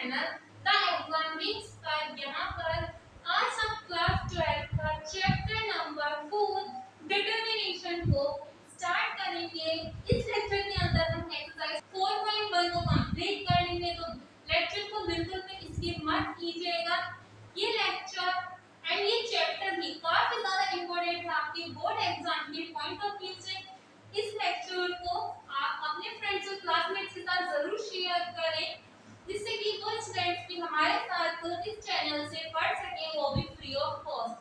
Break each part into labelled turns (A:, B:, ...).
A: Channel the एग्जामिंग्स पर। यहाँ पर आज हम क्लास 12 का चैप्टर नंबर 4 डिटरमिनेशन को स्टार्ट करेंगे। इस लेक्चर के अंदर हम एक्सरसाइज 4.1 को कंप्लीट करेंगे, तो लेक्चर को बिल्कुल भी स्किप मत कीजिएगा। ये लेक्चर एंड ये चैप्टर भी काफी ज्यादा इम्पोर्टेंट है आपके बोर्ड एग्जाम के पॉइंट ऑफ व्यू से। इस लेक्चर को आप अपने फ्रेंड्स और क्लासमेट्स के साथ जरूर शेयर करें, जिससे कि वो स्टूडेंट्स भी हमारे साथ इस चैनल से पढ़ सकें, वो भी फ्री ऑफ कॉस्ट।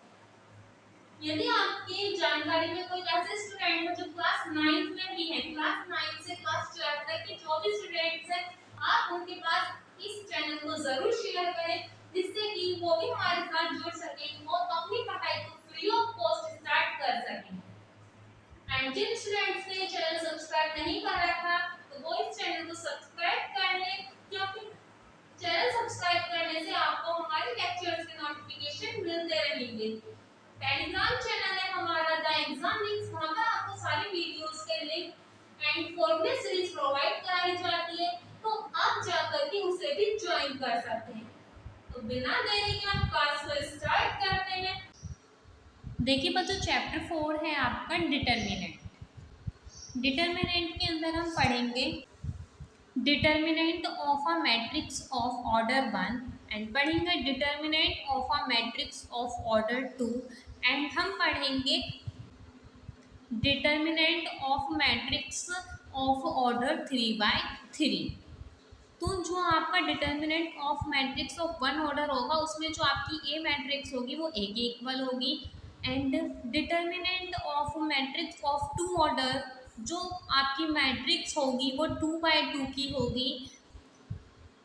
A: यदि आपकी जानकारी में कोई ऐसे स्टूडेंट हो जो क्लास 9th में भी है, क्लास 9 से क्लास 12 तक के जो भी स्टूडेंट्स हैं, आप उनके पास इस चैनल को जरूर शेयर करें, जिससे कि वो भी हमारे साथ जुड़ सकें, वो अपनी पढ़ाई को फ्री ऑफ कॉस्ट स्टार्ट कर सकें। एंड जिन स्टूडेंट्स ने चैनल सब्सक्राइब नहीं कर रखा, तो वो इस चैनल को सब्सक्राइब कर लें, क्योंकि चैनल सब्सक्राइब करने से आपको हमारे लेक्चर्स के नोटिफिकेशन मिलते रहेंगे। टेलीग्राम चैनल है हमारा द एग्जामिंग्स, वहां पर आपको सारी वीडियोस के link and formula series provide कराई जाती है, तो आप जाकर के उसे भी ज्वाइन कर सकते हैं। तो बिना देरी के हम क्लास को स्टार्ट करते हैं। देखिए बच्चों, चैप्टर 4 है आपका डिटरमिनेंट। डिटरमिनेंट के अंदर हम पढ़ेंगे determinant of a matrix of order 1 and पढ़ेंगे determinant of a matrix of order 2 and हम पढ़ेंगे determinant of matrix of order 3/3। तो जो आपका determinant of matrix of 1 order होगा, उसमें जो आपकी ए मैट्रिक्स होगी वो ए के इक्वल होगी, and determinant of matrix of 2 order जो आपकी मैट्रिक्स होगी वो 2/2 की होगी।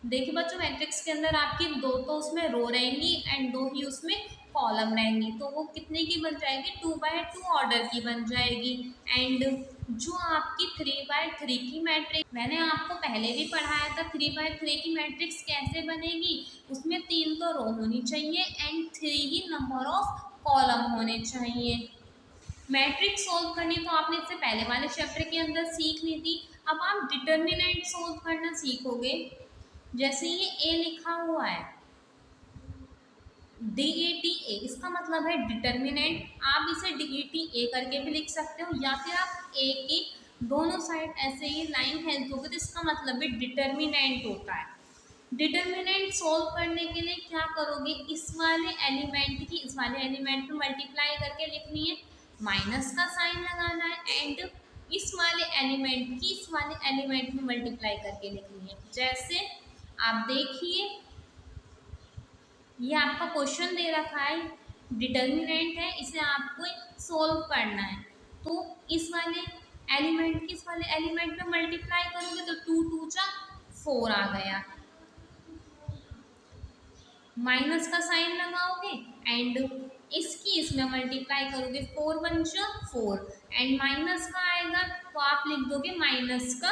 A: देखिए बच्चों, मैट्रिक्स के अंदर आपकी 2 तो उसमें रो रहेंगी एंड 2 ही उसमें कॉलम रहेंगी, तो वो कितने की बन जाएगी, 2/2 ऑर्डर की बन जाएगी। एंड जो आपकी 3/3 की मैट्रिक्स, मैंने आपको पहले भी पढ़ाया था 3/3 की मैट्रिक्स कैसे बनेगी। उसमें 3 तो रो होनी चाहिए and 3 he number of column होने चाहिए। मैट्रिक्स सोल्व करनी तो आपने इससे पहले वाले चैप्टर के अंदर सीख ली थी। अब आप डिटरमिनेंट सोल्व करना सीखोगे। जैसे ये ए लिखा हुआ है, DETA, इसका मतलब है डिटरमिनेंट। आप इसे DETA करके भी लिख सकते हो, या फिर आप ए की दोनों साइड ऐसे ही लाइन खींच दोगे तो इसका मतलब भी डिटरमिनेंट होता है। डिटरमिनेंट सोल्व करने के लिए क्या करोगे, इस वाले एलिमेंट की इस वाले एलिमेंट में मल्टीप्लाई करके लिखनी है, माइनस का साइन लगाना है, एंड इस वाले एलिमेंट की इस वाले एलिमेंट में मल्टीप्लाई करके लिखनी है। जैसे आप देखिए, ये आपका क्वेश्चन दे रखा है, डिटरमिनेंट है, इसे आपको सोल्व करना है। तो इस वाले एलिमेंट की इस वाले एलिमेंट में मल्टीप्लाई करोगे तो 2 2 जा 4 आ गया, माइनस का साइन लगाओगे एंड इसकी इसमें मल्टीप्लाई करोगे, 4 1 जा 4 एंड माइनस का आएगा तो आप लिख दोगे माइनस का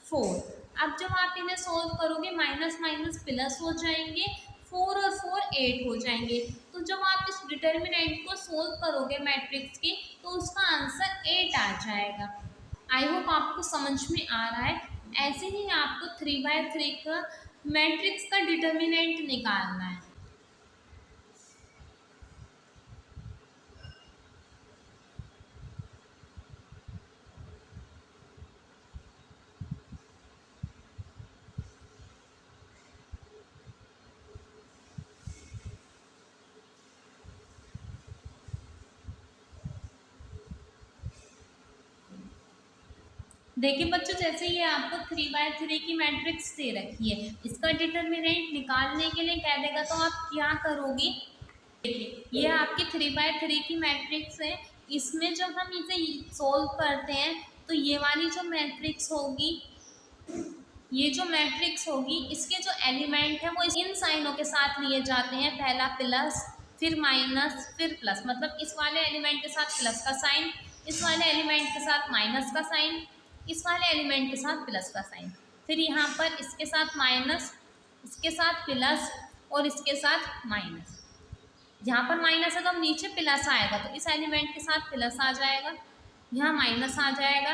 A: 4। अब जब आप इन्हें सोल्व करोगे, माइनस माइनस प्लस हो जाएंगे, 4 और 4 8 हो जाएंगे। तो जब आप इस डिटरमिनेंट को सोल्व करोगे मैट्रिक्स के, तो उसका आंसर 8 आ जाएगा। आई होप आपको समझ में आ रहा है। ऐसे ही आपको 3/3 का मैट्रिक्स का डिटरमिनेंट निकालना है। देखिए बच्चों, जैसे ये आपको 3/3 की मैट्रिक्स दे रखी है, इसका डिटरमिनेंट निकालने के लिए कह देगा तो आप क्या करोगे। देखिए, ये आपकी 3/3 की मैट्रिक्स है, इसमें जब हम इसे सोल्व करते हैं तो ये वाली जो मैट्रिक्स होगी, ये जो मैट्रिक्स होगी, इसके जो एलिमेंट है वो इन साइनों के साथ लिए जाते हैं, पहला प्लस, फिर माइनस, फिर प्लस। मतलब इस वाले एलिमेंट के साथ प्लस का साइन, इस वाले एलिमेंट के साथ माइनस का साइन, इस वाले एलिमेंट के साथ प्लस का साइन, फिर यहाँ पर इसके साथ माइनस, इसके साथ प्लस और इसके साथ माइनस। यहाँ पर माइनस है तो नीचे प्लस आएगा, तो इस एलिमेंट के साथ प्लस आ जाएगा, यहाँ माइनस आ जाएगा,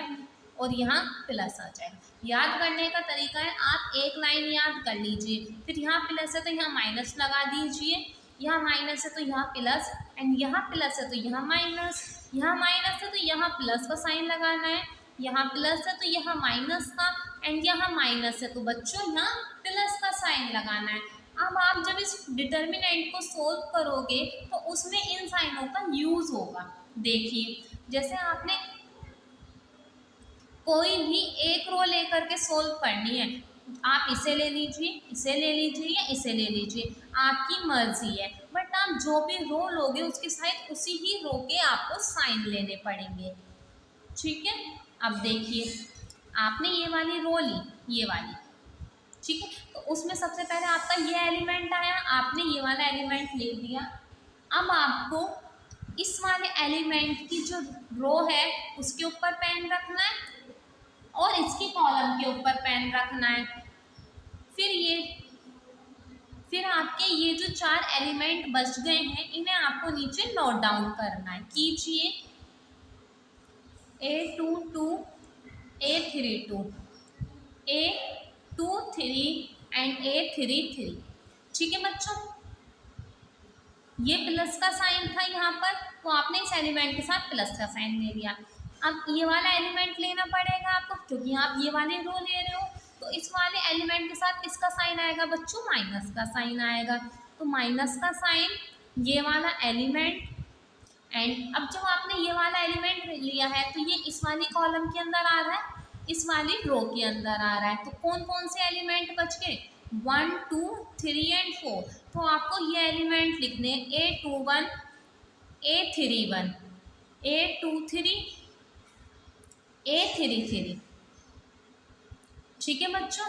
A: और यहाँ प्लस आ जाएगा। याद करने का तरीका है, आप एक लाइन याद कर लीजिए, फिर यहाँ प्लस है तो यहाँ माइनस लगा दीजिए, यहाँ माइनस है तो यहाँ प्लस, एंड यहाँ प्लस है तो यहाँ माइनस, यहाँ माइनस है तो यहाँ प्लस का साइन लगाना है, यहाँ प्लस है तो यहाँ माइनस का, एंड यहाँ माइनस है तो बच्चों यहाँ प्लस का साइन लगाना है। अब आप जब इस डिटर्मिनेंट को सोल्व करोगे तो उसमें इन साइनों का यूज होगा। देखिए जैसे आपने कोई भी एक रो लेकर के सोल्व करनी है, आप इसे ले लीजिए, इसे ले लीजिए या इसे ले लीजिए, आपकी मर्जी है, बट आप जो भी रो लोगे उसके साथ उसी ही रो के आपको साइन लेने पड़ेंगे। ठीक है, अब देखिए आपने ये वाली रो ली, ये वाली, ठीक है, तो उसमें सबसे पहले आपका ये एलिमेंट आया, आपने ये वाला एलिमेंट ले लिया। अब आपको इस वाले एलिमेंट की जो रो है उसके ऊपर पेन रखना है और इसकी कॉलम के ऊपर पेन रखना है। फिर आपके ये जो चार एलिमेंट बच गए हैं इन्हें आपको नीचे नोट डाउन करना है। कीजिए A22, A32, A23 and A33। ठीक है बच्चों, ये प्लस का साइन था यहाँ पर, तो आपने इस एलिमेंट के साथ प्लस का साइन ले लिया। अब ये वाला एलिमेंट लेना पड़ेगा आपको, क्योंकि आप ये वाले रो ले रहे हो, तो इस वाले एलिमेंट के साथ किसका साइन आएगा बच्चों, माइनस का साइन आएगा। तो माइनस का साइन, ये वाला एलिमेंट, एंड अब जब आपने ये वाला एलिमेंट लिया है तो ये इस वाली कॉलम के अंदर आ रहा है, इस वाली रो के अंदर आ रहा है। तो कौन कौन से एलिमेंट बच गए, 1, 2, 3 एंड 4। तो आपको ये एलिमेंट लिखने A21, A31, A23, A33। ठीक है बच्चों,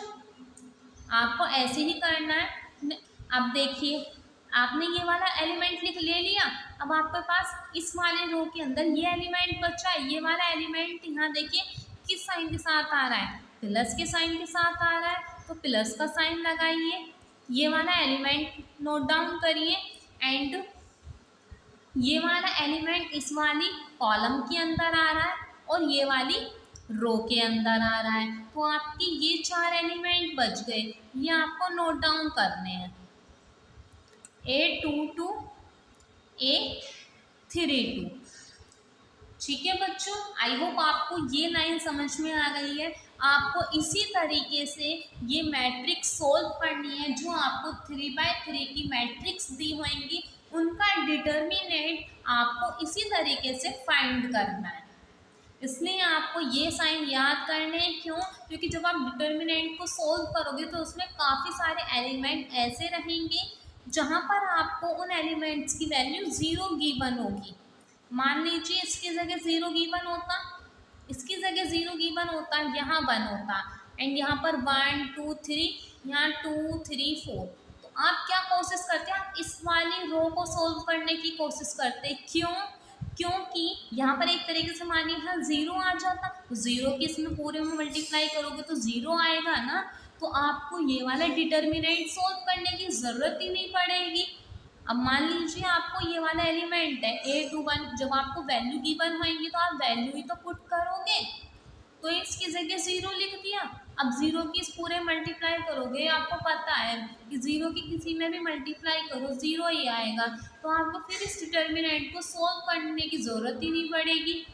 A: आपको ऐसे ही करना है। अब देखिए आपने ये वाला एलिमेंट ले लिया, अब आपके पास इस वाले रो के अंदर ये एलिमेंट बचा है। ये वाला एलिमेंट यहाँ देखिए किस साइन के साथ आ रहा है, प्लस के साइन के साथ आ रहा है, तो प्लस का साइन लगाइए। ये वाला एलिमेंट नोट डाउन करिए, एंड ये वाला एलिमेंट इस वाली कॉलम के अंदर आ रहा है और ये वाली रो के अंदर आ रहा है। तो आपकी ये चार एलिमेंट बच गए, ये आपको नोट डाउन करने हैं। A22, A32। ठीक है बच्चों, आई होप आपको ये लाइन समझ में आ गई है। आपको इसी तरीके से ये मैट्रिक्स सोल्व करनी है। जो आपको 3x3 की मैट्रिक्स दी होंगी उनका डिटर्मिनेंट आपको इसी तरीके से फाइंड करना है। इसलिए आपको ये साइन याद करने हैं। क्यों? क्योंकि जब आप डिटर्मिनेंट को सोल्व करोगे तो उसमें काफ़ी सारे एलिमेंट ऐसे रहेंगे जहाँ पर आपको उन एलिमेंट्स की वैल्यू 0 गिवन होगी। मान लीजिए इसकी जगह 0 गिवन होता, इसकी जगह 0 गिवन होता, यहाँ 1 होता, एंड यहाँ पर 1, 2, 3, यहाँ 2, 3, 4। तो आप क्या कोशिश करते हैं, आप इस वाली रो को सोल्व करने की कोशिश करते हैं। क्यों? क्योंकि यहाँ पर एक तरीके से मानिए यहाँ 0 आ जाता, तो 0 की इसमें पूरे में मल्टीप्लाई करोगे तो 0 आएगा ना, तो आपको ये वाला डिटर्मिनेंट सोल्व करने की ज़रूरत ही नहीं पड़ेगी। अब मान लीजिए आपको ये वाला एलिमेंट है A21, जब आपको वैल्यू गिवन होंगी तो आप वैल्यू ही तो पुट करोगे, तो इसकी जगह 0 लिख दिया। अब 0 की इस पूरे मल्टीप्लाई करोगे, आपको पता है कि 0 की किसी में भी मल्टीप्लाई करो 0 ही आएगा, तो आपको फिर इस डिटर्मिनेंट को सोल्व करने की ज़रूरत ही नहीं पड़ेगी।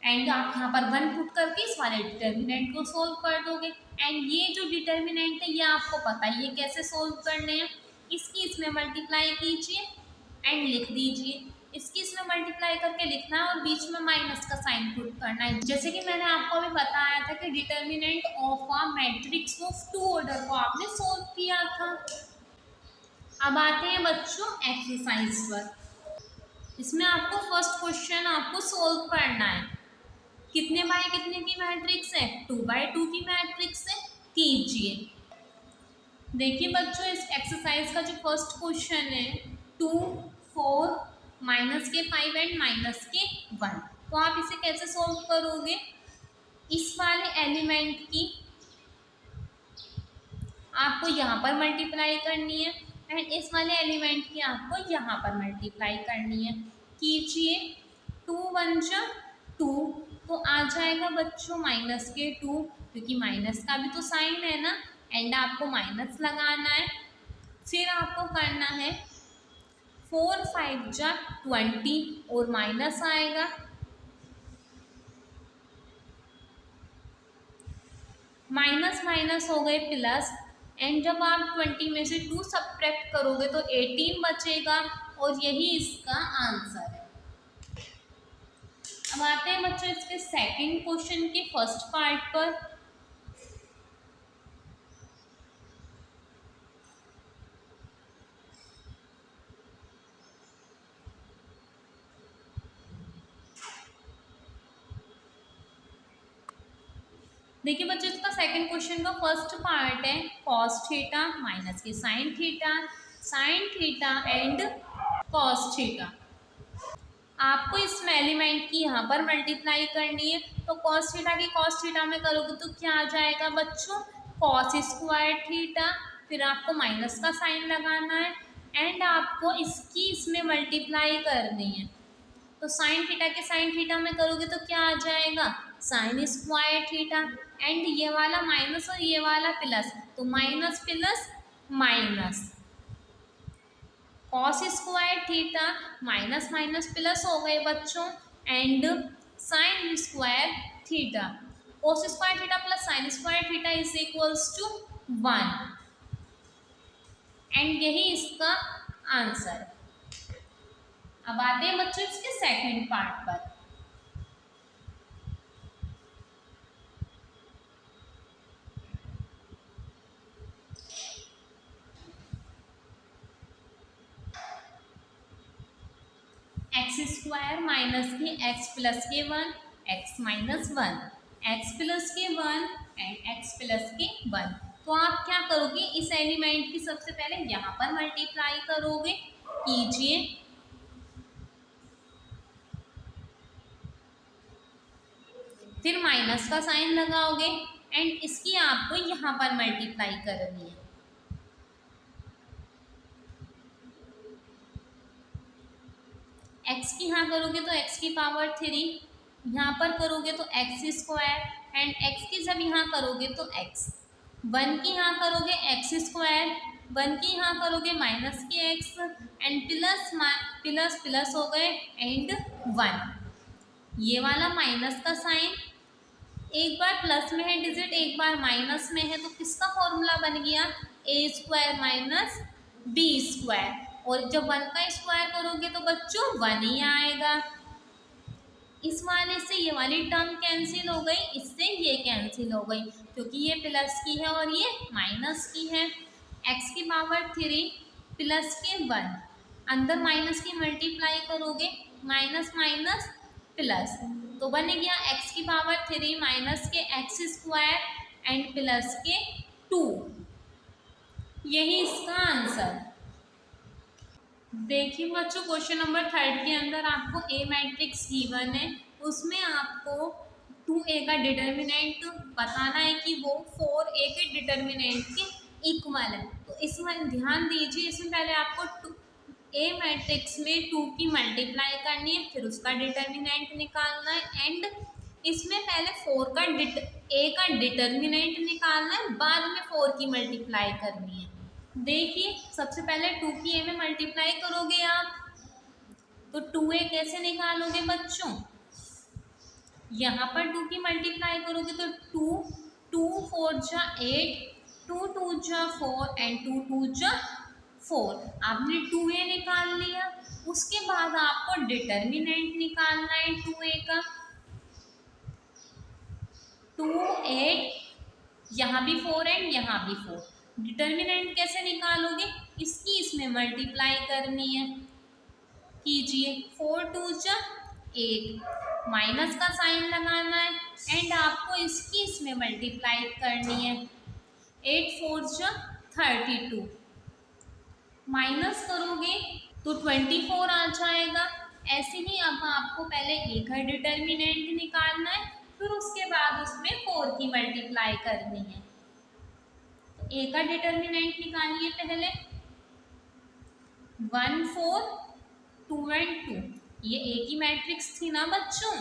A: एंड आप यहाँ पर 1 पुट करके इस वाले डिटर्मिनेंट को सोल्व कर दोगे। एंड ये जो डिटर्मिनेंट है ये आपको पता है ये कैसे सोल्व करने हैं। इसकी इसमें मल्टीप्लाई कीजिए एंड लिख दीजिए, इसकी इसमें मल्टीप्लाई करके लिखना है और बीच में माइनस का साइन पुट करना है। जैसे कि मैंने आपको अभी बताया था कि determinant of a matrix of 2 order को आपने सोल्व किया था। अब आते हैं बच्चों एक्सरसाइज पर। इसमें आपको फर्स्ट क्वेश्चन आपको सोल्व करना है। कितने बाय कितने की मैट्रिक्स है, 2 बाय 2 की मैट्रिक्स है। कीजिए, देखिए बच्चों इस एक्सरसाइज का जो फर्स्ट क्वेश्चन है 2, 4, माइनस के 5 एंड माइनस के 1, तो आप इसे कैसे सोल्व करोगे। इस वाले एलिमेंट की आपको यहाँ पर मल्टीप्लाई करनी है एंड इस वाले एलिमेंट की आपको यहाँ पर मल्टीप्लाई करनी है। कीजिए, 2 1 जा 2, तो आ जाएगा बच्चों -2, क्योंकि माइनस का भी तो साइन है ना, एंड आपको माइनस लगाना है। फिर आपको करना है 4 5 जा 20 और माइनस आएगा, माइनस माइनस हो गए प्लस, एंड जब आप 20 में से 2 सब्ट्रैक्ट करोगे तो 18 बचेगा, और यही इसका आंसर है। अब आते हैं बच्चों इसके सेकंड क्वेश्चन के फर्स्ट पार्ट पर। देखिए बच्चों इसका सेकंड क्वेश्चन का फर्स्ट पार्ट है कॉस थीटा माइनस के sine theta and cos theta. आपको इसमें एलिमेंट की यहाँ पर मल्टीप्लाई करनी है, तो कॉस थीटा की कॉस थीटा में करोगे तो क्या आ जाएगा बच्चों, कॉस स्क्वायर थीटा, फिर आपको माइनस का साइन लगाना है, एंड आपको इसकी इसमें मल्टीप्लाई करनी है। तो साइन थीटा के साइन थीटा में करोगे तो क्या आ जाएगा, साइन स्क्वायर थीटा, एंड ये वाला माइनस और ये वाला प्लस, तो minus plus minus, cos square theta minus minus plus हो गए बच्चों, and sine square theta, cos square theta plus sine square theta is equals to 1, and यही इसका आंसर है। अब आते हैं बच्चों इसके सेकंड पार्ट पर। X square minus k x plus k 1 x minus 1 x plus k 1 and x plus k 1। तो आप क्या करोगे, इस एलिमेंट की सबसे पहले यहाँ पर मल्टीप्लाई करोगे, कीजिए, फिर माइनस का साइन लगाओगे, एंड इसकी आपको यहाँ पर मल्टीप्लाई करनी है। एक्स की यहाँ करोगे तो एक्स की पावर 3, यहाँ पर करोगे तो एक्स स्क्वायर, एंड एक्स की जब यहाँ करोगे तो एक्स, 1 की यहाँ करोगे एक्स स्क्वायर, 1 की यहाँ करोगे minus k x, and plus plus plus हो गए एंड 1। ये वाला माइनस का साइन, एक बार प्लस में है डिजिट एक बार माइनस में है, तो किसका फॉर्मूला बन गया, ए स्क्वायर माइनस बी स्क्वायर, और जब 1 का स्क्वायर करोगे तो बच्चों 1 ही आएगा। इस वाले से ये वाली टर्म कैंसिल हो गई, इससे ये कैंसिल हो गई, क्योंकि ये प्लस की है और ये माइनस की है। x की पावर 3 प्लस के 1, अंदर माइनस की मल्टीप्लाई करोगे, माइनस माइनस प्लस, तो बन गया x की power 3 minus k x square and plus के 2, यही इसका आंसर। देखिए बच्चों क्वेश्चन नंबर 3 के अंदर आपको ए मैट्रिक्स गिवन है, उसमें आपको 2a का डिटर्मिनेंट बताना है कि वो 4a के डिटर्मिनेंट के इक्वल है। तो इसमें ध्यान दीजिए, इसमें पहले आपको ए मैट्रिक्स में 2 की मल्टीप्लाई करनी है, फिर उसका डिटर्मिनेंट निकालना है, एंड इसमें पहले 4 का ए का डिटर्मिनेंट निकालना है, बाद में 4 की मल्टीप्लाई करनी है। देखिए सबसे पहले 2 की ए में मल्टीप्लाई करोगे आप, तो 2a कैसे निकालोगे बच्चों, यहाँ पर 2 की मल्टीप्लाई करोगे तो 2 4 जा 8, 2 2 जा 4 एंड 2 2 जा 4, आपने 2a निकाल लिया। उसके बाद आपको डिटर्मिनेंट निकालना है 2a का, 2 8, यहाँ भी 4 एंड यहाँ भी 4। डिटर्मिनेंट कैसे निकालोगे, इसकी इसमें मल्टीप्लाई करनी है, कीजिए, 4 2 जा 8, माइनस का साइन लगाना है, एंड आपको इसकी इसमें मल्टीप्लाई करनी है, 8 4 जा 32, माइनस करोगे तो 24 आ जाएगा। ऐसे ही अब आपको पहले ए का डिटर्मिनेंट निकालना है, फिर उसके बाद उसमें 4 की मल्टीप्लाई करनी है। ए का डिटर्मिनेंट निकालिए पहले, 1 4 2 एंड 2, ये ए की मैट्रिक्स थी ना बच्चों,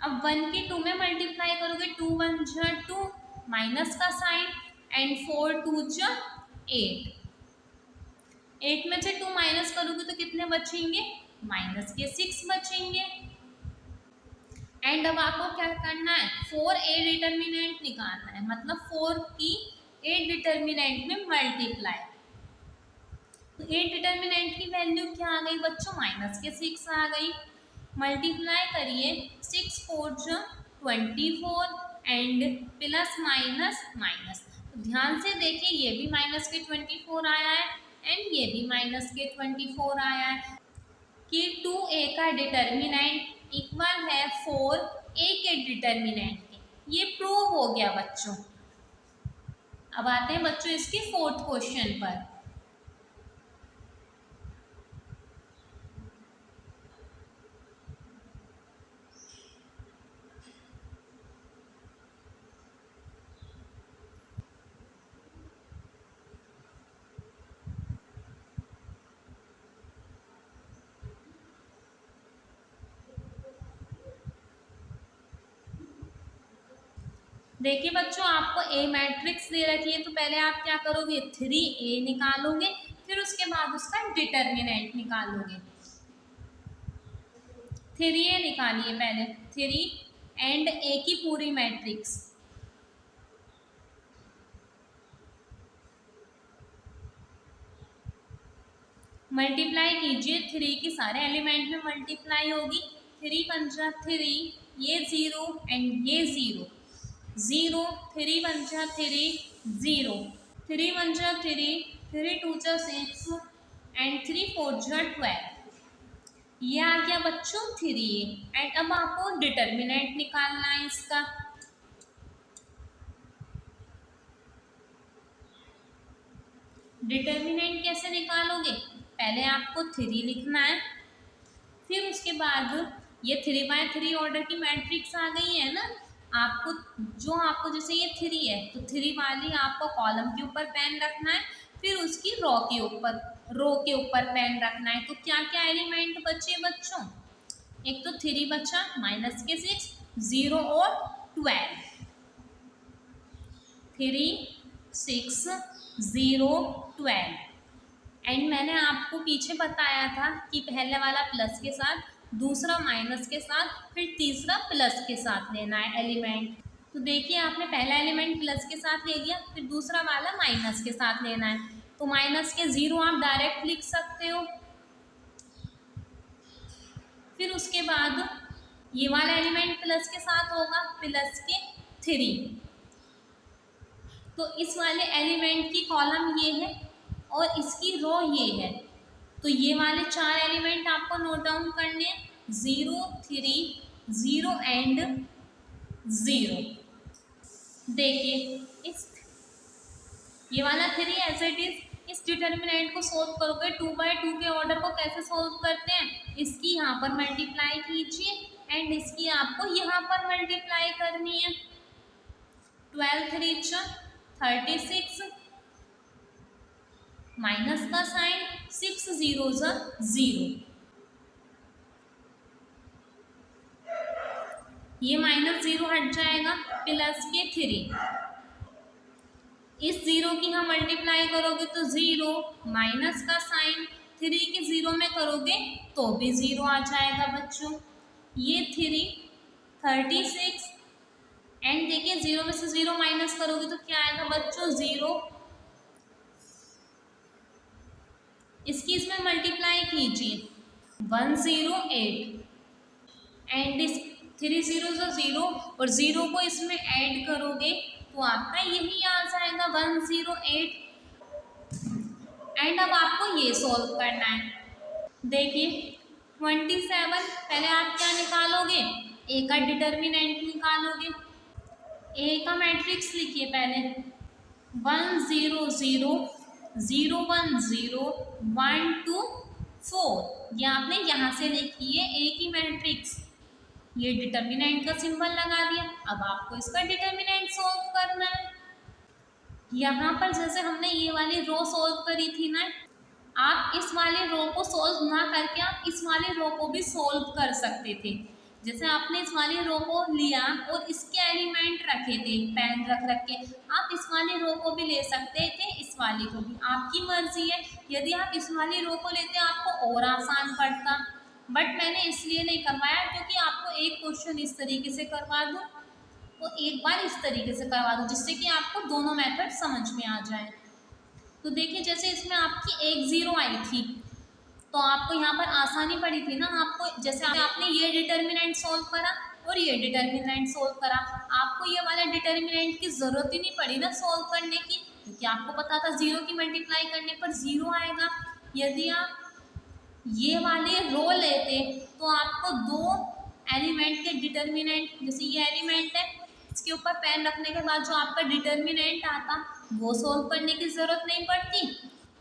A: अब 1 के 2 में मल्टीप्लाई करोगे, 2 1 जा 2, माइनस का साइन, एंड 4 2 जा 8। 8 में से 2 माइनस करोगे तो कितने बचेंगे, माइनस के 6 बचेंगे। एंड अब आपको क्या करना है, 4a डिटर्मिनेंट निकालना है, मतलब 4 की 8 डिटर्मिनेंट में मल्टीप्लाई। तो 8 डिटर्मिनेंट की वैल्यू क्या आ गई बच्चों, माइनस के 6 आ गई। मल्टीप्लाई करिए, 6 4 जा 24 एंड प्लस माइनस माइनस। तो ध्यान से देखिए, ये भी माइनस के 24 आया है एंड ये भी माइनस के 24 आया है कि 2a का डिटर्मिनेंट इक्वल है 4a के डिटर्मिनेंट के। ये प्रूव हो गया बच्चों। अब आते हैं बच्चों इसके 4th क्वेश्चन पर। देखिए बच्चों, आपको ए मैट्रिक्स दे रखी है, तो पहले आप क्या करोगे, 3a निकालोगे, फिर उसके बाद उसका डिटर्मिनेंट निकालोगे। 3a निकालिए पहले, 3 एंड a की पूरी मैट्रिक्स। मल्टीप्लाई कीजिए, 3 की सारे एलिमेंट में मल्टीप्लाई होगी। 3 1 जा 3, ये 0 एंड ये 0, 0 3 1 जा 3, 0 3 1 जा 3, 3 2 जा 6 एंड 3 4 जा 12। ये आ गया बच्चों 3a। एंड अब आपको डिटर्मिनेंट निकालना है इसका। डिटर्मिनेंट कैसे निकालोगे, पहले आपको 3 लिखना है, फिर उसके बाद ये 3x3 ऑर्डर की मैट्रिक्स आ गई है ना, आपको जैसे ये 3 है तो 3 वाली आपको कॉलम के ऊपर पेन रखना है, फिर उसकी रो के ऊपर पेन रखना है। तो क्या क्या एलिमेंट बचे बच्चों, एक तो 3 बचा, माइनस के 6, 0 और 12। 3 6 0 12। एंड मैंने आपको पीछे बताया था कि पहले वाला प्लस के साथ, दूसरा माइनस के साथ, फिर तीसरा प्लस के साथ लेना है एलिमेंट। तो देखिए, आपने पहला एलिमेंट प्लस के साथ ले लिया, फिर दूसरा वाला माइनस के साथ लेना है। तो माइनस के 0 आप डायरेक्ट लिख सकते हो, फिर उसके बाद ये वाला एलिमेंट प्लस के साथ होगा, प्लस के 3। तो इस वाले एलिमेंट की कॉलम ये है और इसकी रो ये है। तो ये वाले 4 एलिमेंट आपको नोट डाउन करने हैं, 0 3 0 एंड 0। देखिए ये वाला 3 एज इट इज, इस डिटर्मिनेंट को सोल्व करोगे। 2/2 के ऑर्डर को कैसे सोल्व करते हैं, इसकी यहाँ पर मल्टीप्लाई कीजिए एंड इसकी आपको यहाँ पर मल्टीप्लाई करनी है। 12 3 36, माइनस का साइन, 6 0 0, ये माइनस 0 हट जाएगा, प्लस के 3। इस 0 की हम मल्टीप्लाई करोगे तो 0, माइनस का साइन, 3 के 0 में करोगे तो भी 0 आ जाएगा बच्चों। ये 3 36 एंड देखिए 0 में से 0 माइनस करोगे तो क्या आएगा बच्चों, 0। इसकी इसमें मल्टीप्लाई कीजिए, 108 एंड इस 3 0 0 और 0 को इसमें ऐड करोगे तो आपका यही आ जाएगा 108। एंड अब आपको ये सॉल्व करना है। देखिए 27, पहले आप क्या निकालोगे, ए का डिटर्मिनेंट निकालोगे। ए का मैट्रिक्स लिखिए पहले, 1 0 0 0 1 0 1 2 4। ये आपने यहाँ से लिखी है ए की मैट्रिक्स, ये डिटर्मिनेंट का सिंबल लगा दिया। अब आपको इसका डिटर्मिनेंट सोल्व करना है। यहाँ पर जैसे हमने ये वाली रो सोल्व करी थी ना, आप इस वाले रो को सोल्व ना करके आप इस वाले रो को भी सोल्व कर सकते थे। जैसे आपने इस वाली रो को लिया और इसके एलिमेंट रखे थे पेन रख रख के, आप इस वाली रो को भी ले सकते थे, इस वाली को भी, आपकी मर्जी है। यदि आप इस वाली रो को लेते आपको और आसान पड़ता, बट मैंने इसलिए नहीं करवाया क्योंकि आपको एक क्वेश्चन इस तरीके से करवा दूँ तो एक बार इस तरीके से करवा दूँ, जिससे कि आपको दोनों मेथड समझ में आ जाए। तो देखिए जैसे इसमें आपकी एक ज़ीरो आई थी तो आपको यहाँ पर आसानी पड़ी थी ना, आपको जैसे आपने ये डिटर्मिनेंट सोल्व करा और ये डिटर्मिनेंट सोल्व करा, आपको ये वाला डिटर्मिनेंट की ज़रूरत ही नहीं पड़ी ना सोल्व करने की, क्योंकि आपको पता था ज़ीरो की मल्टीप्लाई करने पर ज़ीरो आएगा। यदि आप ये वाली रो लेते तो आपको दो एलिमेंट के डिटर्मिनेंट, जैसे ये एलिमेंट है इसके ऊपर पेन रखने के बाद जो आपका डिटर्मिनेंट आता वो सोल्व करने की ज़रूरत नहीं पड़ती,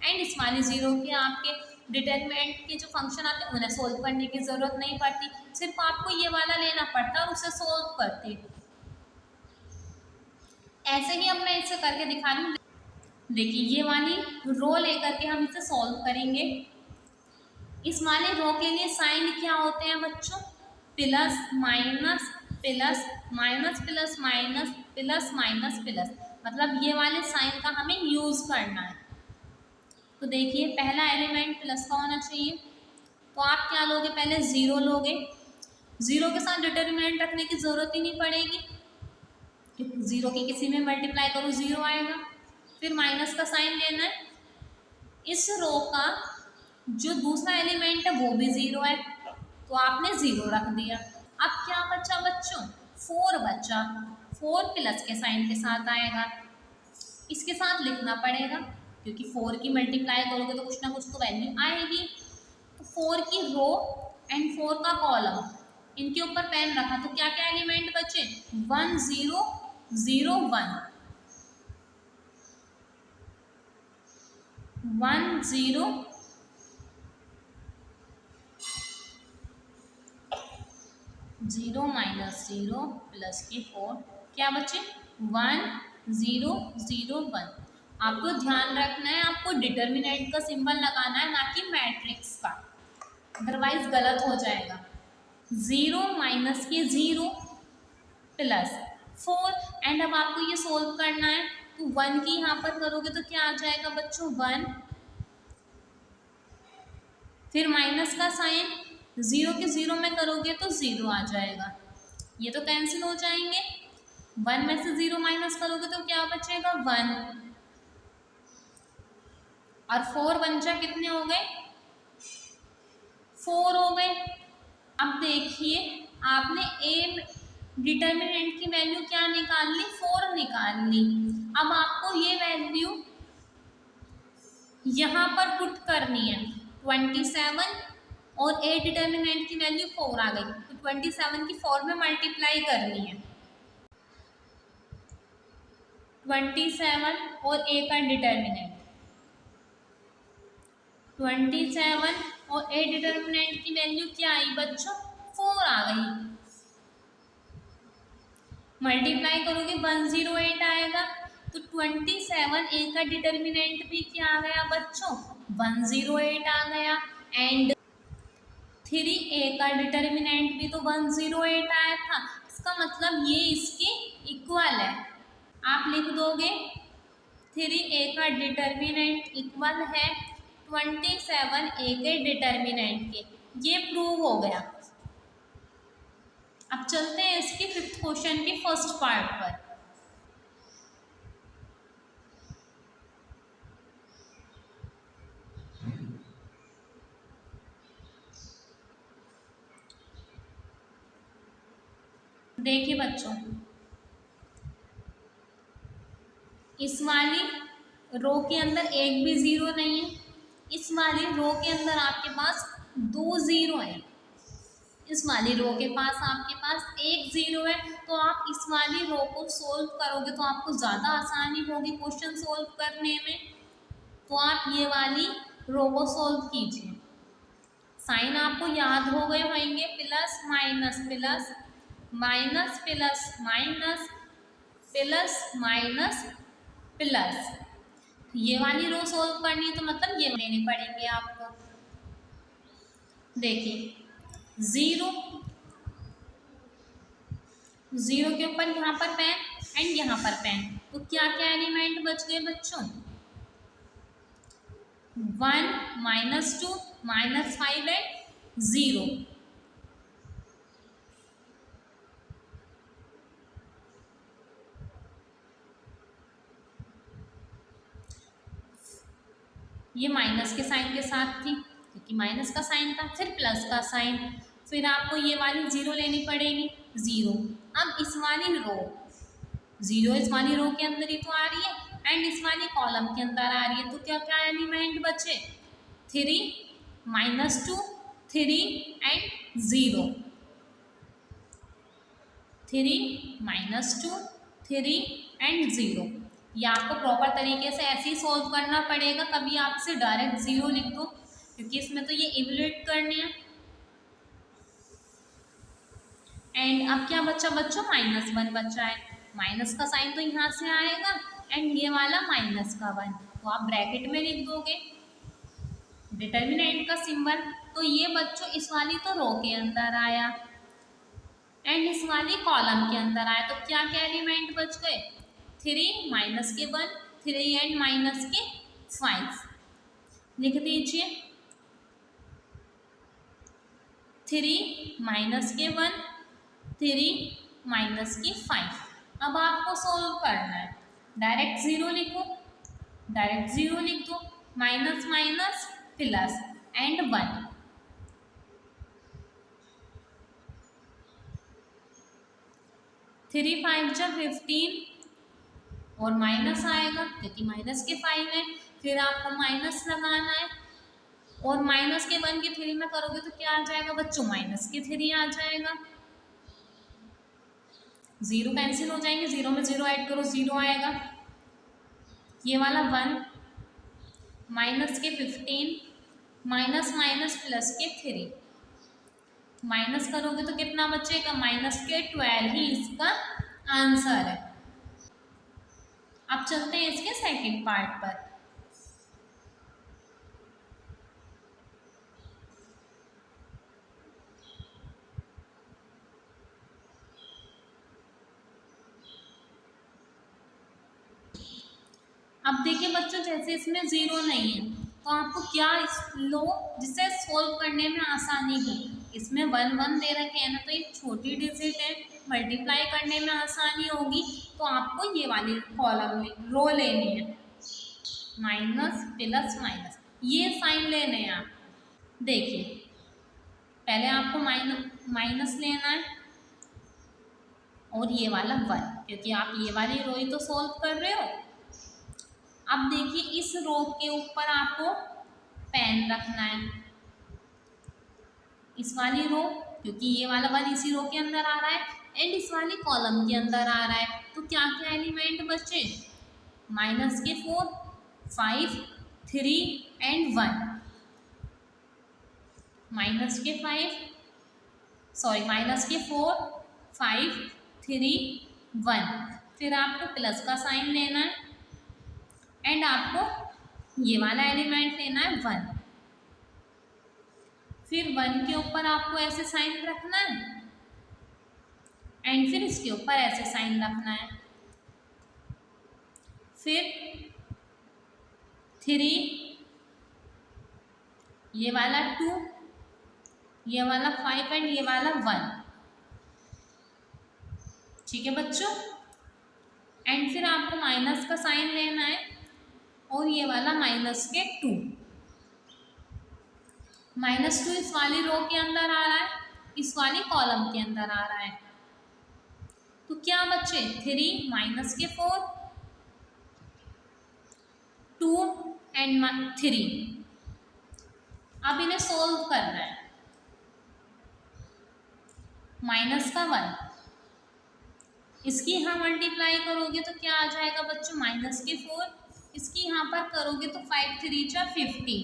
A: एंड इस वाली ज़ीरो के आपके डिटर्मिनेंट के जो फंक्शन आते हैं उन्हें सोल्व करने की ज़रूरत नहीं पड़ती, सिर्फ आपको ये वाला लेना पड़ता और उसे सोल्व करते। ऐसे ही अब मैं इसे करके दिखा रही हूँ। देखिए ये वाली रो लेकर के हम इसे सोल्व करेंगे। इस वाले रो के लिए साइन क्या होते हैं बच्चों, plus minus plus minus plus minus plus minus plus, मतलब ये वाले साइन का हमें यूज़ करना है। तो देखिए पहला एलिमेंट प्लस का होना चाहिए, तो आप क्या लोगे, पहले ज़ीरो लोगे, ज़ीरो के साथ डिटर्मिनेंट रखने की ज़रूरत ही नहीं पड़ेगी क्योंकि ज़ीरो के किसी में मल्टीप्लाई करो ज़ीरो आएगा। फिर माइनस का साइन लेना है, इस रो का जो दूसरा एलिमेंट है वो भी ज़ीरो है तो आपने ज़ीरो रख दिया। अब क्या बचा बच्चों, फोर बचा, फोर प्लस के साइन के साथ आएगा, इसके साथ लिखना पड़ेगा क्योंकि फोर की मल्टीप्लाई करोगे तो कुछ ना कुछ तो वैल्यू आएगी। तो फोर की रो एंड फोर का कॉलम, इनके ऊपर पेन रखा तो क्या क्या एलिमेंट बचे, 1 0 0 1 1 0 0 माइनस 0 प्लस के 4, क्या बचे 1 0 0 1। आपको ध्यान रखना है, आपको डिटर्मिनेंट का सिंबल लगाना है ना कि मैट्रिक्स का, अदरवाइज गलत हो जाएगा। 0 माइनस के 0 प्लस 4, एंड अब आपको ये सोल्व करना है तो 1 की यहाँ पर करोगे तो क्या आ जाएगा बच्चों 1, फिर माइनस का साइन, 0 के 0 में करोगे तो 0 आ जाएगा, ये तो कैंसिल हो जाएंगे। 1 में से 0 माइनस करोगे तो क्या बचेगा 1, और 4 पंचा कितने हो गए 4 हो गए। अब देखिए आपने ए डिटर्मिनेंट की वैल्यू क्या निकाल ली, 4 निकाल ली। अब आपको ये वैल्यू यहाँ पर पुट करनी है, 27 और ए डिटर्मिनेंट की वैल्यू 4 आ गई तो 27 की 4 में मल्टीप्लाई करनी है। 27 और ए का डिटर्मिनेंट, 27 और ए डिटर्मिनेंट की वैल्यू क्या आई बच्चों 4 आ गई, मल्टीप्लाई करोगे 108 आएगा। तो 27 ए का डिटर्मिनेंट भी क्या आ गया बच्चों 108 आ गया, एंड 3 ए का डिटर्मिनेंट भी तो 108 आया था, इसका मतलब ये इसके इक्वल है। आप लिख दोगे 3 ए का डिटर्मिनेंट इक्वल है 27 ए के डिटर्मिनेंट के, ये प्रूव हो गया। अब चलते हैं इसके फिफ्थ क्वेश्चन के फर्स्ट पार्ट पर। देखिए बच्चों, इस वाली रो के अंदर एक भी ज़ीरो नहीं है, इस वाली रो के अंदर आपके पास 2 ज़ीरो है, इस वाली रो के पास आपके पास 1 ज़ीरो है। तो आप इस वाली रो को सोल्व करोगे तो आपको ज़्यादा आसानी होगी क्वेश्चन सोल्व करने में, तो आप ये वाली रो को सोल्व कीजिए। साइन आपको याद हो गए होंगे, plus minus plus minus plus minus plus minus plus, ये वाली रो सोल्व करनी है तो मतलब ये लेने पड़ेंगे आपको। देखिए 0 जीरो के ऊपर यहाँ पर पेन एंड यहाँ पर पेन, तो क्या क्या एलिमेंट बच गए बच्चों? 1 -2 -5 एंड 0। ये माइनस के साइन के साथ थी क्योंकि माइनस का साइन था, फिर प्लस का साइन, फिर आपको ये वाली जीरो लेनी पड़ेगी, जीरो। अब इस वाली रो, जीरो इस वाली रो के अंदर ही तो आ रही है एंड इस वाली कॉलम के अंदर आ रही है, तो क्या क्या एलिमेंट बचे? 3 -2 3 एंड 0, 3 -2 3 एंड 0। ये आपको प्रॉपर तरीके से ऐसे ही सॉल्व करना पड़ेगा, कभी आपसे डायरेक्ट 0 लिख दो क्योंकि इसमें तो ये इवैल्यूएट करने हैं। एंड अब क्या बच्चा बच्चों? -1 बचा है, माइनस का साइन तो यहाँ से आएगा एंड ये वाला -1, तो आप ब्रैकेट में लिख दोगे डिटर्मिनेंट का सिंबल। तो ये बच्चों इस वाली तो रो के अंदर आया एंड इस वाली कॉलम के अंदर आया, तो क्या क्या एलिमेंट बच गए? 3 -1 3 एंड -5 लिख दीजिए। 3 -1 3 -5। अब आपको सोल्व करना है, डायरेक्ट 0 लिखो, डायरेक्ट 0 लिख दो, माइनस माइनस प्लस एंड 1। 3 5 जा 15 और माइनस आएगा क्योंकि माइनस के 5 है, फिर आपको माइनस लगाना है और माइनस के 1 के 3 में करोगे तो क्या आ जाएगा बच्चों? माइनस के 3 आ जाएगा। 0 कैंसिल हो जाएंगे, 0 में 0 ऐड करो 0 आएगा। ये वाला 1 माइनस के 15 माइनस माइनस प्लस के 3, माइनस करोगे तो कितना बचेगा? माइनस के 12 ही इसका आंसर है। अब चलते हैं इसके सेकंड पार्ट पर। अब देखिए बच्चों, जैसे इसमें 0 नहीं है तो आपको क्या लो जिससे सोल्व करने में आसानी हो। इसमें 1 1 दे रखे हैं ना, तो ये छोटी डिजिट है, मल्टीप्लाई करने में आसानी होगी, तो आपको ये वाली कॉलम रो लेनी है, माइनस प्लस माइनस, ये साइन लेने हैं आप। देखिए पहले आपको माइनस लेना है और ये वाला 1, क्योंकि आप ये वाली रो ही तो सोल्व कर रहे हो। अब देखिए इस रो के ऊपर आपको पेन रखना है, इस वाली रो, क्योंकि ये वाला 1 इसी रो के अंदर आ रहा है एंड इस वाली कॉलम के अंदर आ रहा है, तो क्या क्या एलिमेंट बचे? माइनस के 4 5 3 एंड 1, माइनस के 4 5 3 1, फिर आपको प्लस का साइन लेना है एंड आपको ये वाला एलिमेंट लेना है 1, फिर 1 के ऊपर आपको ऐसे साइन रखना है एंड फिर इसके ऊपर ऐसे साइन रखना है, फिर 3, ये वाला 2, ये वाला 5 एंड ये वाला 1। ठीक है बच्चों, एंड फिर आपको माइनस का साइन लेना है और ये वाला माइनस के 2, -2 इस वाली रो के अंदर आ रहा है, इस वाली कॉलम के अंदर आ रहा है, तो क्या बच्चे? 3 माइनस के 4 2 एंड 3। अब इन्हें सोल्व करना है, माइनस का 1 इसकी यहाँ मल्टीप्लाई करोगे तो क्या आ जाएगा बच्चों? माइनस के 4, इसकी यहाँ पर करोगे तो 5 3 जा 15,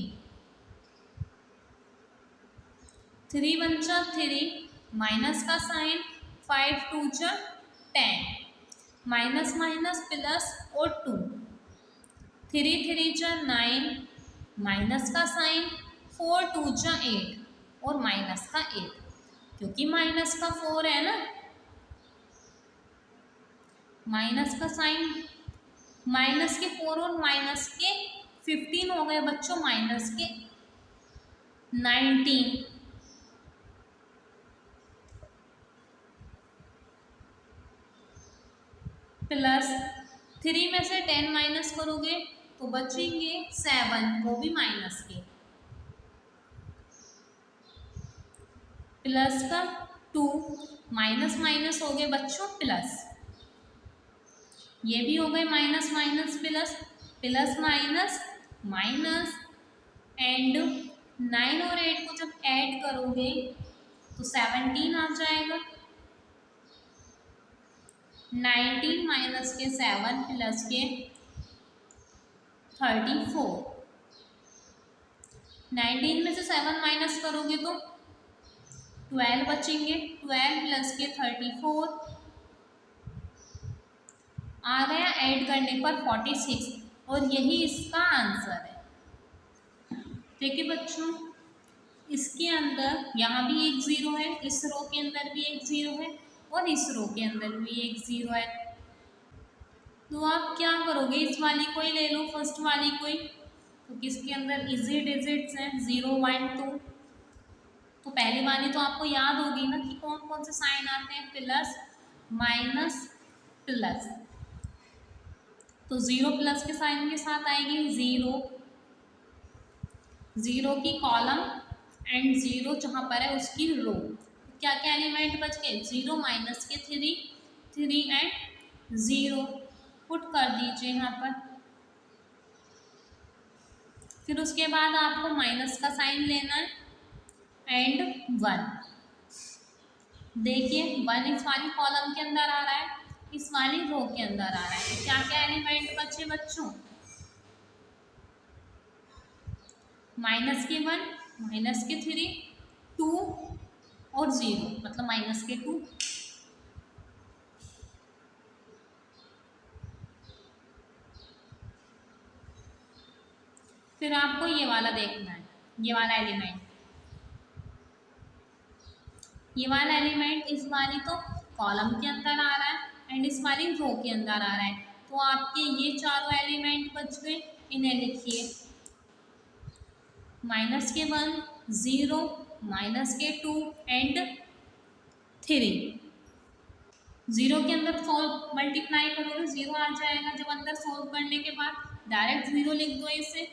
A: 3 1 जा 3, माइनस का साइन 5 2 जा 10, माइनस माइनस प्लस और 2, 3 3 जा 9, माइनस का साइन 4 2 जा 8 और माइनस का 8, क्योंकि माइनस का 4 है ना, माइनस का साइन, माइनस के 4 और माइनस के 15 हो गए बच्चों, माइनस के 19, प्लस 3 में से 10 माइनस करोगे तो बचेंगे 7, वो भी माइनस के, प्लस का 2, माइनस माइनस हो गए बच्चों प्लस, ये भी हो गए minus minus plus, plus minus minus, and 9 और 8 को जब ऐड करोगे तो 17 आ जाएगा। 19 माइनस के 7 प्लस के 34, 19 में से 7 माइनस करोगे तो 12 बचेंगे, 12 प्लस के 34 आ गया, ऐड करने पर 46, और यही इसका आंसर है। देखिए बच्चों, इसके अंदर यहाँ भी एक 0 है, इस रो के अंदर भी एक 0 है, और इस रो के अंदर भी एक 0 है। तो आप क्या करोगे, इस वाली को ही ले लो, फर्स्ट वाली को ही, तो किसके अंदर इजी डिजिट्स हैं 0 1 2, तो पहली वाली तो आपको याद होगी ना कि कौन कौन से साइन आते हैं, प्लस माइनस प्लस, तो 0 प्लस के साइन के साथ आएगी 0, 0 की कॉलम एंड 0 जहाँ पर है उसकी रो। क्या क्या एलिमेंट बच गए, 0 माइनस के 3, 3 एंड 0 पुट कर दीजिए यहाँ पर। फिर उसके बाद आपको माइनस का साइन लेना है एंड 1। देखिए 1 इस वाली कॉलम के अंदर आ रहा है, इस वाली रो के अंदर आ रहा है। क्या क्या एलिमेंट बचे बच्चों, माइनस के 1, माइनस के 3, 2 और 0, मतलब माइनस के 2। फिर आपको ये वाला देखना है, ये वाला एलिमेंट, ये वाला एलिमेंट इस वाली तो कॉलम के अंदर आ रहा है एंड इस वाली रो के अंदर आ रहा है। तो आपके ये चारों एलिमेंट बच गए, इन्हें लिखिए, माइनस के 1, 0, माइनस के 2 एंड 3। 0 के अंदर सोल्व मल्टीप्लाई करोगे 0 आ जाएगा, जब अंदर सोल्व करने के बाद डायरेक्ट 0 लिख दो इसे,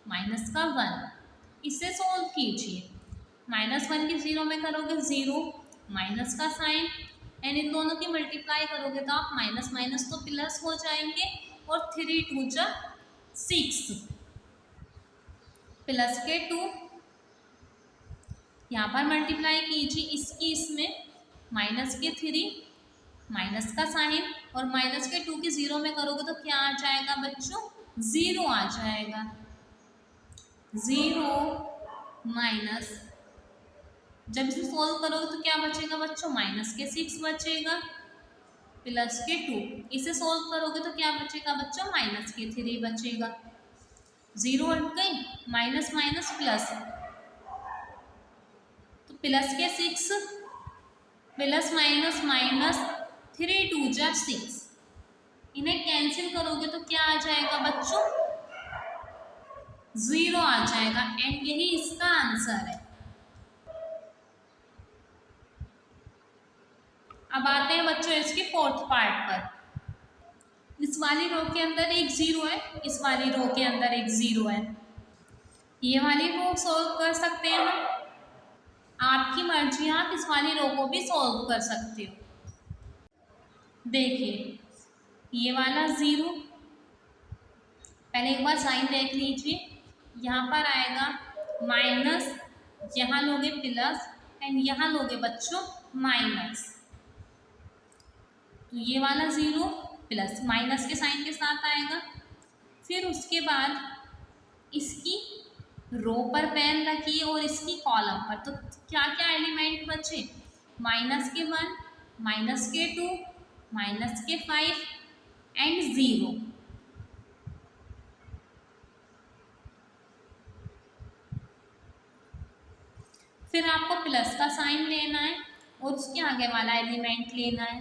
A: माइनस का 1, इसे सोल्व कीजिए, -1 की 0 में करोगे 0, माइनस का साइन एंड इन दोनों की मल्टीप्लाई करोगे तो आप माइनस माइनस तो प्लस हो जाएंगे, और 3 2 जा 6, प्लस के 2 यहाँ पर मल्टीप्लाई कीजिए, इसकी इसमें माइनस के 3, माइनस का साइन, और माइनस के 2 की 0 में करोगे तो क्या आ जाएगा बच्चों, 0 आ जाएगा, 0 माइनस, जब इसे सोल्व करोगे तो क्या बचेगा बच्चों, माइनस के 6 बचेगा, प्लस के 2, इसे सोल्व करोगे तो क्या बचेगा बच्चों, माइनस के 3 बचेगा, 0 हट गई, माइनस माइनस प्लस, तो प्लस के 6 प्लस माइनस माइनस, 3 2 जा 6, इन्हें कैंसिल करोगे तो क्या आ जाएगा बच्चों, 0 आ जाएगा, एंड यही इसका आंसर है। अब आते हैं बच्चों इसके फोर्थ पार्ट पर। इस वाली रो के अंदर एक 0 है, इस वाली रो के अंदर एक 0 है, ये वाली रो सोल्व कर सकते हैं हम, आपकी मर्जी, आप इस वाली रो को भी सोल्व कर सकते हो। देखिए ये वाला 0, पहले एक बार साइन देख लीजिए, यहाँ पर आएगा माइनस, यहाँ लोगे प्लस एंड यहाँ लोगे बच्चों माइनस, तो ये वाला 0 प्लस माइनस के साइन के साथ आएगा। फिर उसके बाद इसकी रो पर पेन रखिए और इसकी कॉलम पर, तो क्या क्या एलिमेंट बचे, माइनस के 1, माइनस के 2, माइनस के 5 एंड 0। फिर आपको प्लस का साइन लेना है और उसके आगे वाला एलिमेंट लेना है,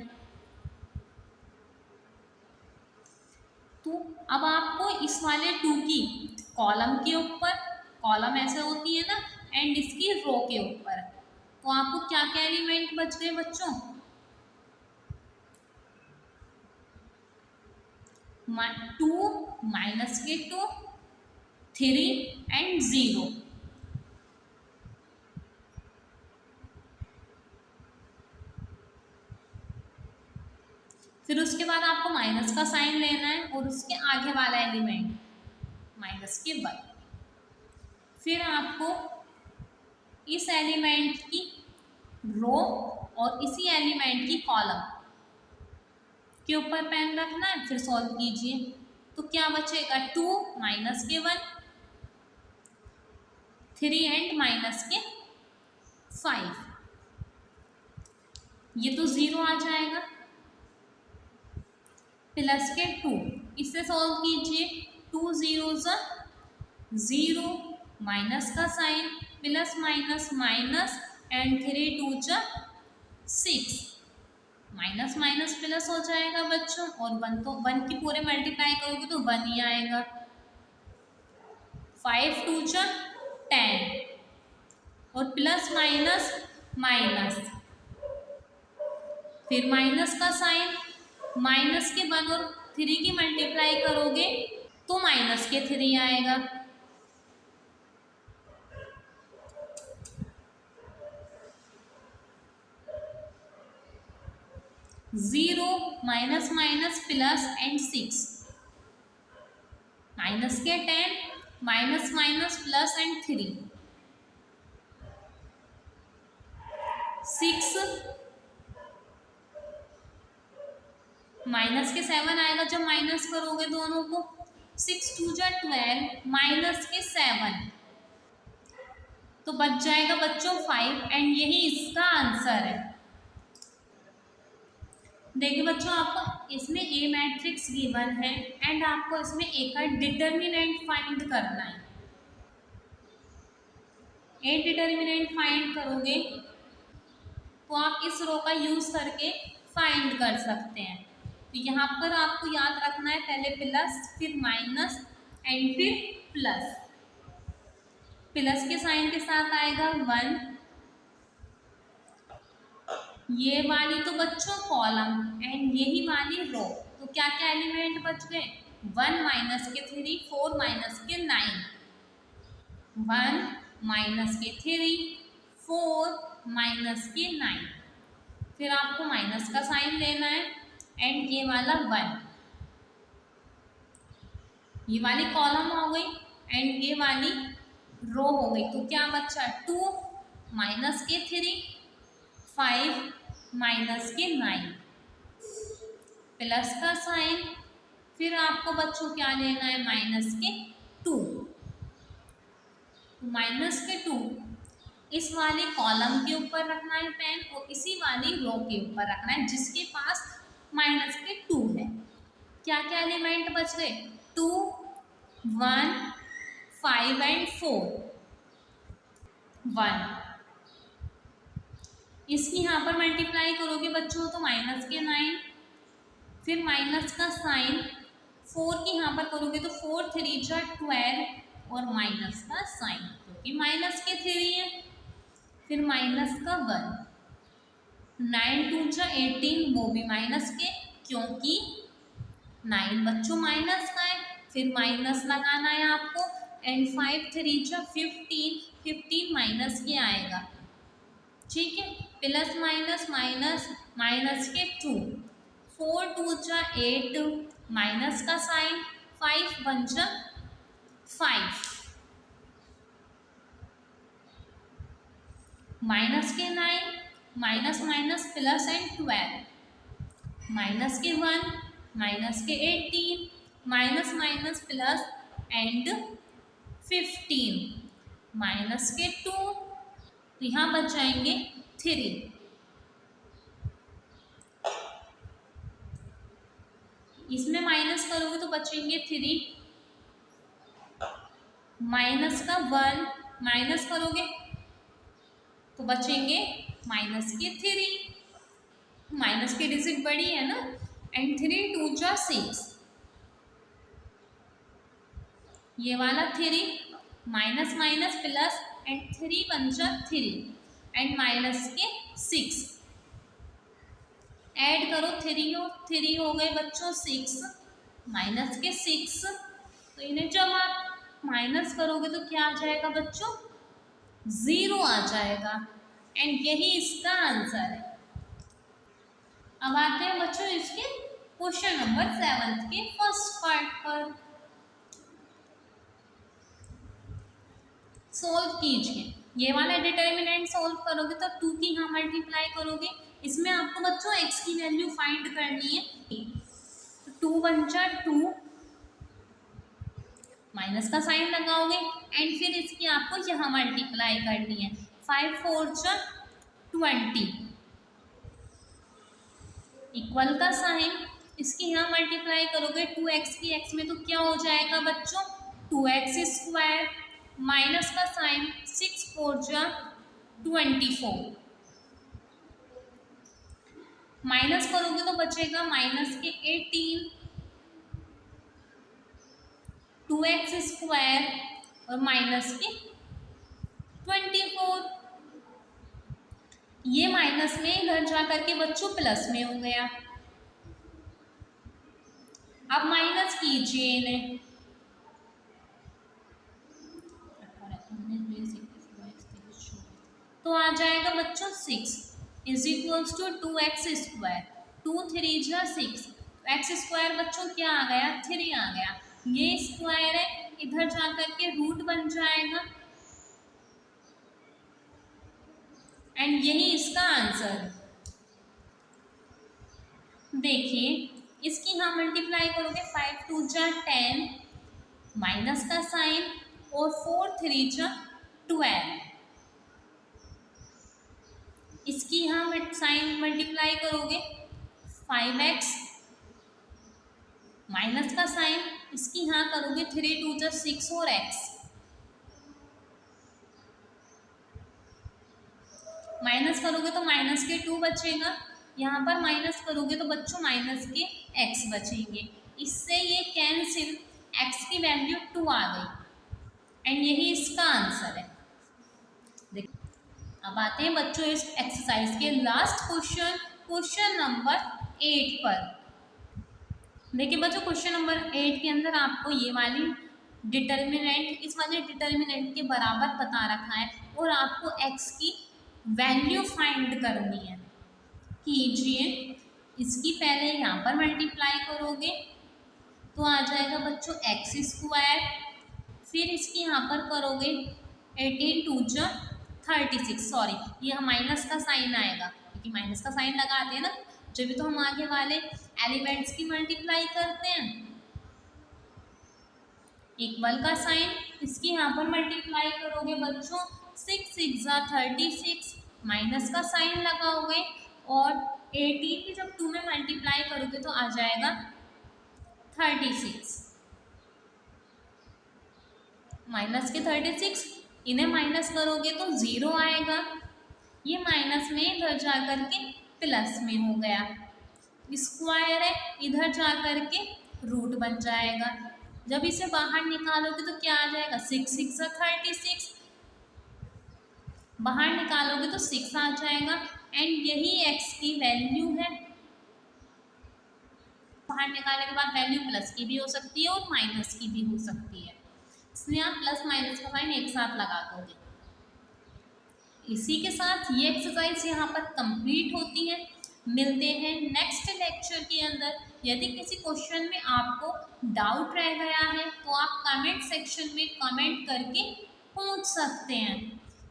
B: तो अब आपको इस वाले 2 की कॉलम के ऊपर, कॉलम ऐसे होती है ना, एंड इसकी रो के ऊपर, तो आपको क्या क्या एलिमेंट बच गए बच्चों? 2 माइनस के 2, 3 एंड 0। फिर उसके बाद आपको माइनस का साइन लेना है और उसके आगे वाला एलिमेंट माइनस के 1। फिर आपको इस एलिमेंट की रो और इसी एलिमेंट की कॉलम के ऊपर पेन रखना है, फिर सॉल्व कीजिए। तो क्या बचेगा? 2 माइनस के 1, 3 एंड माइनस के 5, ये तो 0 आ जाएगा, प्लस के 2, इससे सॉल्व कीजिए। 2 0 0, माइनस का sine, plus minus minus and 3 2 6, minus minus plus हो जाएगा बच्चों, और 1 तो 1 की पूरे मल्टीप्लाई करोगे तो 1 ही आएगा। 5 2 10, और प्लस माइनस माइनस, फिर माइनस का साइन, माइनस के 1 और 3 की मल्टीप्लाई करोगे तो माइनस के 3 आएगा। Zero minus minus plus and 6, minus के 10, minus minus plus and 3, 6 minus के 7 आएगा जब माइनस करोगे दोनों को। 6 2 12, माइनस के 7, तो बच जाएगा बच्चों 5, एंड यही इसका आंसर है। देखिए बच्चों, आपको इसमें ए मैट्रिक्स गिवन है एंड आपको इसमें ए का डिटर्मिनेंट फाइंड करना है। ए डिटर्मिनेंट फाइंड करोगे तो आप इस रो का यूज करके फाइंड कर सकते हैं। तो यहाँ पर आपको याद रखना है, पहले प्लस, फिर माइनस एंड फिर प्लस। प्लस के साइन के साथ आएगा 1, ये वाली तो बच्चों कॉलम एंड यही वाली रो, तो क्या क्या एलिमेंट बच गए? 1 माइनस के 3, 4 माइनस के 9, 1 माइनस के 3, 4 माइनस के 9, फिर आपको माइनस का साइन लेना है एंड ये वाला 1, ये वाली कॉलम हो गई एंड ये वाली रो हो गई। तो क्या बचा? 2 माइनस के 3, 5 माइनस के 9, प्लस का साइन, फिर आपको बच्चों क्या लेना है? माइनस के 2, माइनस के 2 इस वाली कॉलम के ऊपर रखना है पेन, और इसी वाली रो के ऊपर रखना है जिसके पास माइनस के 2 है। क्या क्या एलिमेंट बच गए? 2 1 5 एंड 4, 1, इसकी यहाँ पर मल्टीप्लाई करोगे बच्चों तो माइनस के 9, फिर माइनस का साइन, 4 की यहाँ पर करोगे तो 4 3 12, और माइनस का साइन क्योंकि माइनस के 3 है, फिर माइनस का 1, 9 2 18, वो भी माइनस के क्योंकि 9 बच्चों माइनस का है, फिर माइनस लगाना है आपको, एंड 5 3 15, 15 माइनस के आएगा। ठीक है, प्लस माइनस माइनस, माइनस के 2, 4 2 8, माइनस का साइन, 5 1 5, माइनस के 9, minus minus plus and 12, minus के 1, माइनस के 18, minus minus plus and 15, minus के 2, तो यहाँ बच जाएंगे 3, इसमें माइनस करोगे तो बचेंगे 3, माइनस का 1 माइनस करोगे तो बचेंगे माइनस के 3, माइनस की डिजिट बड़ी है ना, एंड 3 2 6, ये वाला 3 माइनस माइनस प्लस एंड 3 बन जा 3 एंड माइनस के 6 ऐड करो 3 और 3 हो गए बच्चों 6 माइनस के 6 तो इन्हें जब आप माइनस करोगे तो क्या आ जाएगा बच्चों 0 आ जाएगा एंड यही इसका आंसर है। अब आते हैं बच्चों इसके क्वेश्चन नंबर 7 के फर्स्ट पार्ट पर। सोल्व कीजिए। ये वाला डिटर्मिनेंट सोल्व करोगे तो 2 की यहाँ मल्टीप्लाई करोगे। इसमें आपको बच्चों x की वैल्यू फाइंड करनी है। 2 बन जा 2 माइनस का साइन लगाओगे एंड फिर इसकी आपको यहाँ मल्टीप्लाई करनी है। 5 4 जा 20 इक्वल का साइन इसकी यहाँ मल्टीप्लाई करोगे 2x की x में तो क्या हो जाएगा बच्चों 2x स्क्वायर माइनस का साइन 6 4 जा 24 माइनस करोगे तो बचेगा माइनस के 18 2x स्क्वायर और माइनस के 24 ये माइनस में इधर जा करके बच्चों प्लस में हो गया। अब माइनस कीजिए इन्हें तो आ जाएगा बच्चों 6 is equals to 2x square 2 3 जा 6 x स्क्वायर बच्चों क्या आ गया 3 आ गया। ये स्क्वायर है इधर जा करके रूट बन जाएगा एंड यही इसका आंसर है। देखिए इसकी यहाँ मल्टीप्लाई करोगे 5 2 जा 10 माइनस का साइन और 4 3 जा 12 इसकी यहाँ साइन मल्टीप्लाई करोगे 5x माइनस का साइन इसकी यहाँ करोगे 3 2 जा 6 और x माइनस करोगे तो माइनस के 2 बचेगा। यहाँ पर माइनस करोगे तो बच्चों माइनस के x बचेंगे। इससे ये कैंसिल x की वैल्यू 2 आ गई एंड यही इसका आंसर है। अब आते हैं बच्चों इस एक्सरसाइज के लास्ट क्वेश्चन नंबर 8 पर। देखिए बच्चों क्वेश्चन नंबर 8 के अंदर आपको ये वाली डिटर्मिनेंट इस वाले डिटर्मिनेंट के बराबर बता रखा है और आपको x की वैल्यू फाइंड करनी है। कीजिए इसकी पहले यहाँ पर मल्टीप्लाई करोगे तो आ जाएगा बच्चों x स्क्वायर फिर इसकी यहाँ पर करोगे 18 2 जा 36 सॉरी ये माइनस का साइन आएगा क्योंकि माइनस का साइन लगाते हैं ना जब भी तो हम आगे वाले एलिमेंट्स की मल्टीप्लाई करते हैं। इक्वल का साइन इसकी यहाँ पर मल्टीप्लाई करोगे बच्चों 6 6 जा 36 माइनस का साइन लगाओगे और 18 की जब 2 में मल्टीप्लाई करोगे तो आ जाएगा 36 माइनस के 36 इन्हें माइनस करोगे तो 0 आएगा। ये माइनस में इधर जा कर के प्लस में हो गया। स्क्वायर है इधर जा कर के रूट बन जाएगा। जब इसे बाहर निकालोगे तो क्या आ जाएगा 6 6 जा 36 बाहर निकालोगे तो 6 आ जाएगा एंड यही x की वैल्यू है। बाहर निकालने के बाद वैल्यू प्लस की भी हो सकती है और माइनस की भी हो सकती है इसलिए आप प्लस माइनस का साइन एक साथ लगा दोगे। इसी के साथ ये एक्सरसाइज यहाँ पर कंप्लीट होती है। मिलते हैं नेक्स्ट लेक्चर के अंदर। यदि किसी क्वेश्चन में आपको डाउट रह गया है तो आप कमेंट सेक्शन में कमेंट करके पूछ सकते हैं।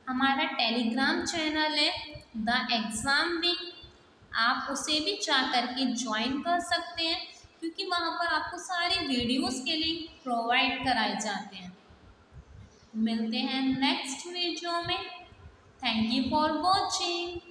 B: हमारा टेलीग्राम चैनल है द एग्ज़ाम विंग, आप उसे भी जा करके ज्वाइन कर सकते हैं क्योंकि वहाँ पर आपको सारी वीडियोस के लिंक प्रोवाइड कराए जाते हैं। मिलते हैं नेक्स्ट वीडियो में। Thank you for watching.